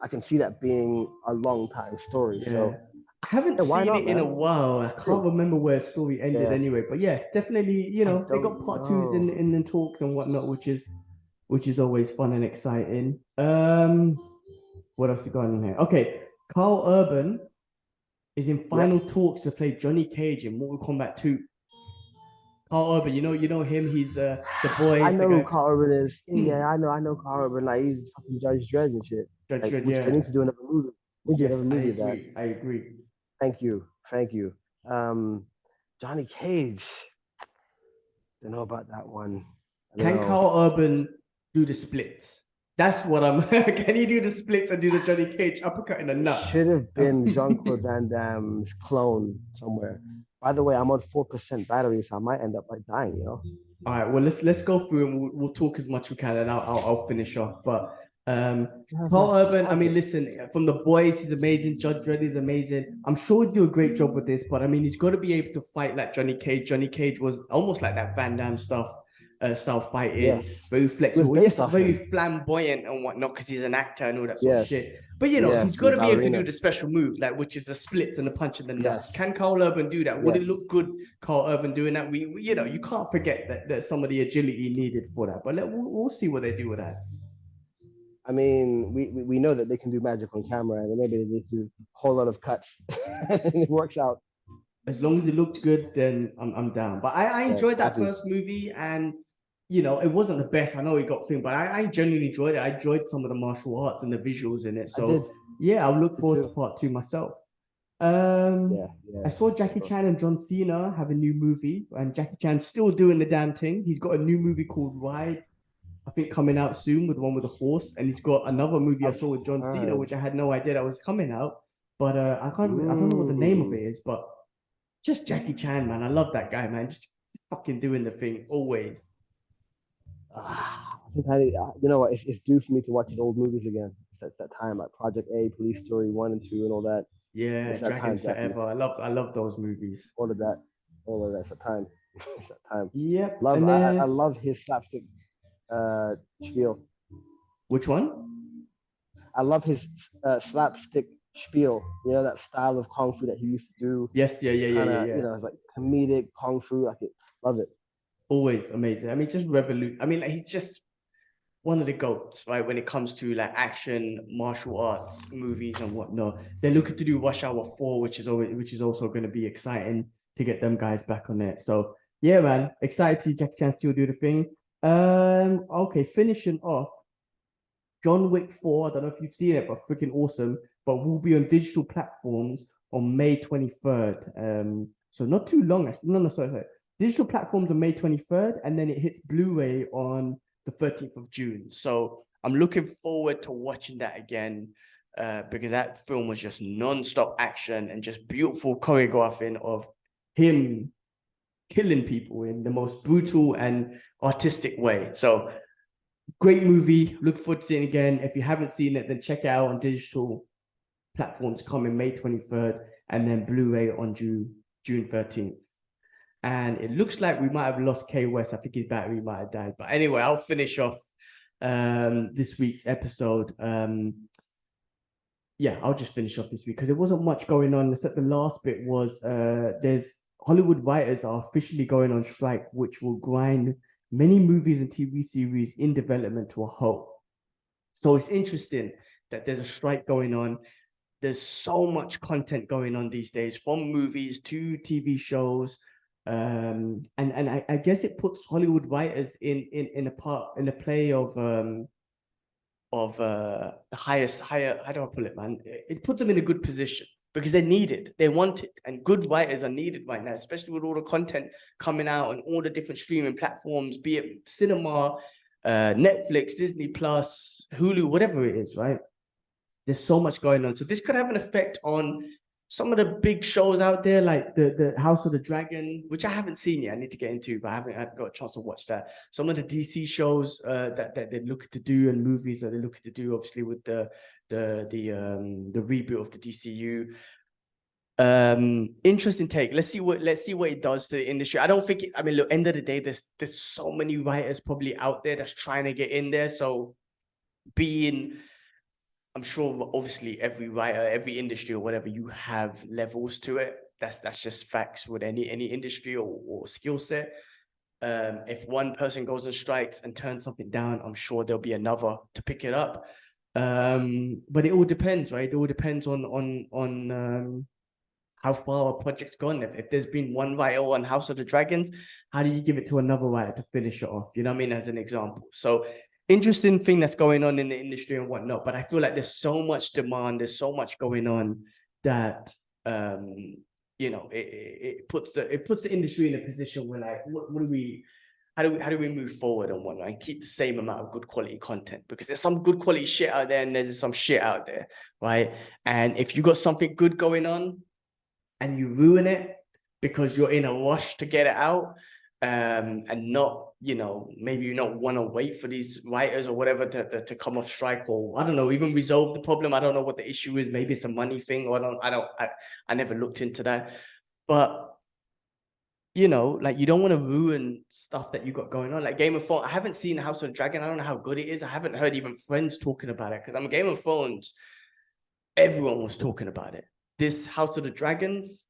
Speaker 1: I can see that being a long time story.
Speaker 2: Yeah.
Speaker 1: So
Speaker 2: I haven't
Speaker 1: yeah, why
Speaker 2: seen
Speaker 1: not,
Speaker 2: it in a
Speaker 1: man?
Speaker 2: while. I can't
Speaker 1: Cool.
Speaker 2: remember where the story ended
Speaker 1: Yeah,
Speaker 2: anyway. But yeah, definitely,
Speaker 1: I
Speaker 2: they got
Speaker 1: don't
Speaker 2: part twos in
Speaker 1: know.
Speaker 2: the talks and whatnot, which is always fun and exciting. What else you got in here? Okay, Carl Urban is in
Speaker 1: Yep.
Speaker 2: final talks to play Jonnycage in Mortal Kombat 2. Carl Urban, you know him. He's the
Speaker 1: I
Speaker 2: boys, the
Speaker 1: know who
Speaker 2: guy.
Speaker 1: Carl Urban is. Yeah, I know Carl Urban. Like he's fucking Judge Dredd and shit.
Speaker 2: Judge
Speaker 1: Like,
Speaker 2: Dredd,
Speaker 1: which they need
Speaker 2: yeah.
Speaker 1: to do another movie. They need to do
Speaker 2: Yes,
Speaker 1: another
Speaker 2: I
Speaker 1: movie of that.
Speaker 2: agree. I agree.
Speaker 1: Thank you. Um, Johnny Cage. Don't know about that one. I don't
Speaker 2: Can
Speaker 1: know.
Speaker 2: Carl Urban do the splits? That's what I'm. Can he do the splits and do the Jonnycage uppercut in the
Speaker 1: It
Speaker 2: nuts?
Speaker 1: should have been Jean-Claude Van Damme's clone somewhere. By the way, I'm on 4% battery, so I might end up like dying.
Speaker 2: All right, well let's go through and we'll talk as much as we can, and I'll finish off. But
Speaker 1: How's my
Speaker 2: Carl Urban, I mean,
Speaker 1: charger?
Speaker 2: listen, from the boys, he's amazing. Judge Dredd is amazing. I'm sure he'll do a great job with this, but I mean, he's got to be able to fight like Jonnycage. Jonnycage was almost like that Van Damme style fighting,
Speaker 1: Yes.
Speaker 2: very
Speaker 1: It was
Speaker 2: flexible. Yes,
Speaker 1: based off
Speaker 2: very
Speaker 1: him.
Speaker 2: flamboyant and whatnot because he's an actor and all that sort of
Speaker 1: Yes.
Speaker 2: shit. But he's
Speaker 1: Yes.
Speaker 2: got
Speaker 1: And
Speaker 2: to be able to do
Speaker 1: ballerina.
Speaker 2: the special move, like which is the splits and the punch in the nuts.
Speaker 1: Yes.
Speaker 2: Can Carl Urban do that? Would it
Speaker 1: Yes.
Speaker 2: look good, Carl Urban doing that? We you can't forget that some of the agility needed for that. But we'll see what they do with that.
Speaker 1: I mean, we know that they can do magic on camera, and maybe they just do a whole lot of cuts, and it works out.
Speaker 2: As long as it looked good, then I'm down. But I
Speaker 1: Yeah,
Speaker 2: enjoyed that
Speaker 1: happy.
Speaker 2: first movie, and it wasn't the best. I know it got filmed, but I genuinely enjoyed it. I enjoyed some of the martial arts and the visuals in it.
Speaker 1: I did.
Speaker 2: So yeah, I'll look
Speaker 1: Did
Speaker 2: forward to
Speaker 1: too.
Speaker 2: part 2 myself. Um,
Speaker 1: Yeah,
Speaker 2: I
Speaker 1: yeah,
Speaker 2: saw
Speaker 1: for
Speaker 2: Jackie
Speaker 1: sure.
Speaker 2: Chan and John Cena have a new movie, and Jackie Chan's still doing the damn thing. He's got a new movie called Ride, I think coming out soon with the one with the horse, and he's got another movie I
Speaker 1: I've
Speaker 2: saw with John Cena,
Speaker 1: heard.
Speaker 2: which I had no idea that was coming out. But I don't know what the name of
Speaker 1: Mm.
Speaker 2: it is, but just Jackie Chan, man. I love that guy, man. Just fucking doing the thing always.
Speaker 1: I think you know what? It's due for me to watch his old movies again. It's that time, like Project A, Police Story 1 and 2, and all that.
Speaker 2: Yeah,
Speaker 1: It's that time,
Speaker 2: Dragons
Speaker 1: Jackie.
Speaker 2: Forever. I love those movies.
Speaker 1: All of that. All of that. It's that time. It's that time.
Speaker 2: Yep.
Speaker 1: Love.
Speaker 2: And
Speaker 1: I
Speaker 2: then
Speaker 1: love his slapstick spiel.
Speaker 2: which one?
Speaker 1: I love his slapstick spiel. You know that style of kung fu that he used to do.
Speaker 2: Yes,
Speaker 1: Kind of,
Speaker 2: yeah.
Speaker 1: it's like comedic kung fu. Like it. Love it.
Speaker 2: Always amazing. I mean, just revolute. I mean, like, he's just one of the goats, right? When it comes to like action, martial arts, movies, and whatnot. They're looking to do Rush Hour 4, which is also going to be exciting to get them guys back on it. So yeah, man, excited to see Jackie Chan still do the thing. Okay, finishing off. John Wick 4, I don't know if you've seen it, but freaking awesome. But will be on digital platforms on May 23rd. So not too long, actually. No, sorry. Digital platforms on May 23rd, and then it hits Blu-ray on the 13th of June. So I'm looking forward to watching that again, because that film was just non-stop action and just beautiful choreographing of him killing people in the most brutal and artistic way. So great movie. Look forward to seeing it again. If you haven't seen it, then check it out on digital platforms coming May 23rd, and then Blu-ray on June 13th. And it looks like we might have lost K West. I think his battery might have died. But anyway, I'll finish off this week's episode. Yeah, I'll just finish off this week because there wasn't much going on. Except the last bit was there's Hollywood writers are officially going on strike, which will grind many movies and TV series in development to a halt. So it's interesting that there's a strike going on. There's so much content going on these days, from movies to TV shows. And I guess it puts Hollywood writers in a play of the higher, how do I put it, man? It puts them in a good position because they're needed, they want it, and good writers are needed right now, especially with all the content coming out on all the different streaming platforms, be it cinema, Netflix, Disney Plus, Hulu, whatever it is, right? There's so much going on. So this could have an effect on some of the big shows out there, like the House of the Dragon, which I haven't seen yet. I need to get into, but I haven't got a chance to watch that. Some of the DC shows that they're looking to do, and movies that they're looking to do, obviously with the reboot of the DCU. Interesting take. Let's see what it does to the industry. I don't think I mean, look, end of the day, there's so many writers probably out there that's trying to get in there. So I'm sure obviously every writer, every industry or whatever, you have levels to it. That's just facts with any industry or skill set. If one person goes on strikes and turns something down, I'm sure there'll be another to pick it up. But it all depends, right? It all depends on how far a project's gone. If there's been one writer on House of the Dragons, how do you give it to another writer to finish it off? You know what I mean? As an example. So interesting thing that's going on in the industry and whatnot. But I feel like there's so much demand, there's so much going on that you know, it puts the industry in a position where, like, how do we move forward and whatnot and keep the same amount of good quality content? Because there's some good quality shit out there and there's some shit out there, right? And if you got something good going on and you ruin it because you're in a rush to get it out, and not, you know, maybe you don't want to wait for these writers or whatever to come off strike, or I don't know, even resolve the problem. I don't know what the issue is. Maybe it's a money thing, or I never looked into that. But you know, like, you don't want to ruin stuff that you got going on. Like Game of Thrones, I haven't seen House of the Dragon. I don't know how good it is. I haven't heard even friends talking about it, because I'm Game of Thrones. Everyone was talking about it. This House of the Dragons,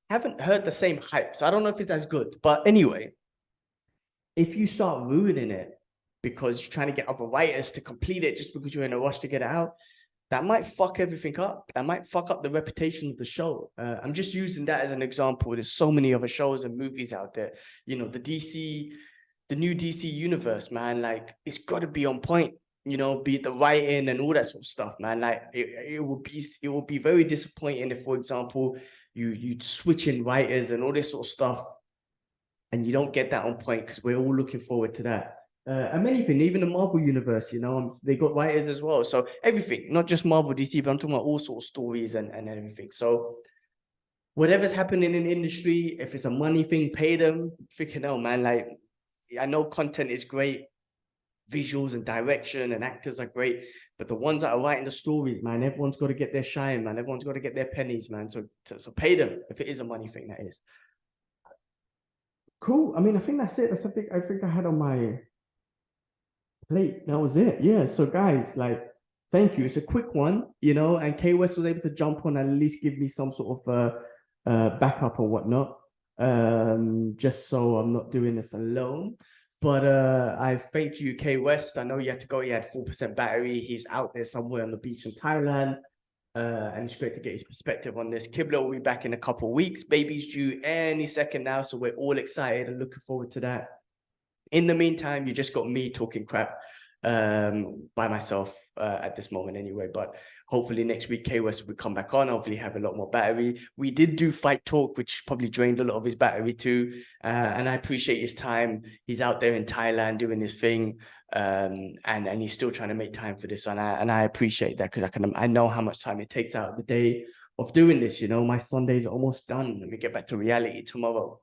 Speaker 2: haven't heard the same hype. So I don't know if it's as good. But anyway, if you start ruining it because you're trying to get other writers to complete it just because you're in a rush to get it out, that might fuck everything up. That might fuck up the reputation of the show. I'm just using that as an example. There's so many other shows and movies out there. You know, the new DC universe, man, like, it's got to be on point. You know, be it the writing and all that sort of stuff, man. Like, it will be very disappointing if, for example, you switch in writers and all this sort of stuff, and you don't get that on point, because we're all looking forward to that. And many things, even the Marvel universe, you know, they got writers as well. So everything, not just Marvel, DC, but I'm talking about all sorts of stories and everything. So whatever's happening in the industry, if it's a money thing, pay them. Freaking hell, man. Like, I know content is great, visuals and direction and actors are great, but the ones that are writing the stories, man, everyone's got to get their shine, man. Everyone's got to get their pennies, man. So pay them, if it is a money thing, that is. Cool. I mean, I think that's it. That's something I think I had on my plate. That was it. Yeah. So guys, like, thank you. It's a quick one, you know, and K West was able to jump on and at least give me some sort of backup or whatnot. Just so I'm not doing this alone. But I thank you, K West. I know you had to go. He had 4% battery. He's out there somewhere on the beach in Thailand. And it's great to get his perspective on this. Kibla will be back in a couple of weeks. Baby's due any second now, so we're all excited and looking forward to that. In the meantime, you just got me talking crap by myself at this moment anyway. But hopefully next week, K-West will come back on. Hopefully have a lot more battery. We did do Fight Talk, which probably drained a lot of his battery too. And I appreciate his time. He's out there in Thailand doing his thing. And he's still trying to make time for this. And I appreciate that, because I know how much time it takes out of the day of doing this. You know, my Sundays are almost done. Let me get back to reality tomorrow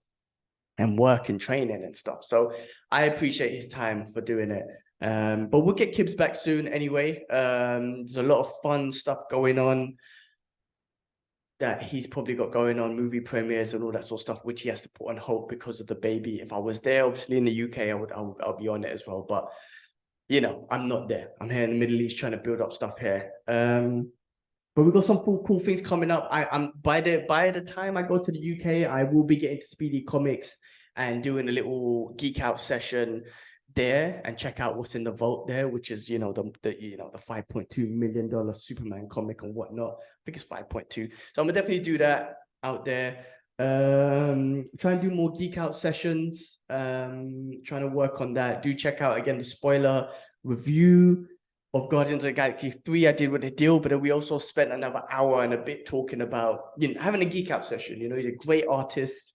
Speaker 2: and work and training and stuff. So I appreciate his time for doing it. But we'll get Kibbs back soon anyway. There's a lot of fun stuff going on that he's probably got going on, movie premieres and all that sort of stuff, which he has to put on hold because of the baby. If I was there, obviously in the UK, I'll be on it as well. But you know, I'm not there. I'm here in the Middle East trying to build up stuff here. But we've got some cool things coming up. I'm by the time I go to the UK, I will be getting to Speedy Comics and doing a little geek out session there, and check out what's in the vault there, which is, you know, the $5.2 million Superman comic and whatnot. I think it's 5.2. So I'm gonna definitely do that out there. Try and do more geek out sessions. Trying to work on that. Do check out again the spoiler review of Guardians of the Galaxy 3, I did with the deal, but then we also spent another hour and a bit talking about, having a geek out session. He's a great artist,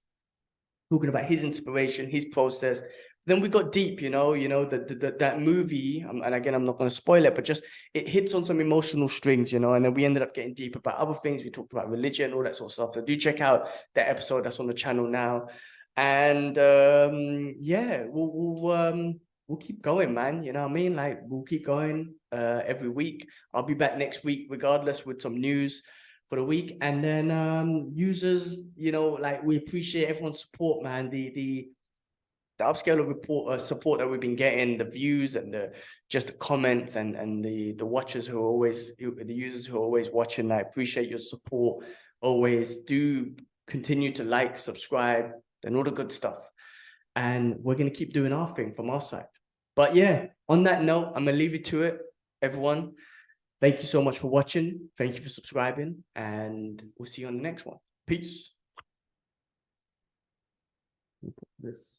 Speaker 2: talking about his inspiration, his process. Then we got deep, that movie, and again, I'm not going to spoil it, but just it hits on some emotional strings, and then we ended up getting deep about other things. We talked about religion, all that sort of stuff. So do check out that episode that's on the channel now. And yeah, we'll keep going, man. You know what I mean? Like, we'll keep going every week. I'll be back next week, regardless, with some news for the week. And then users, like, we appreciate everyone's support, man. The upscale of support that we've been getting, the views and the comments and the watchers who are always, the users who are always watching. I appreciate your support. Always do continue to like, subscribe, and all the good stuff. And we're going to keep doing our thing from our side. But yeah, on that note, I'm going to leave you to it, everyone. Thank you so much for watching. Thank you for subscribing. And we'll see you on the next one. Peace. This.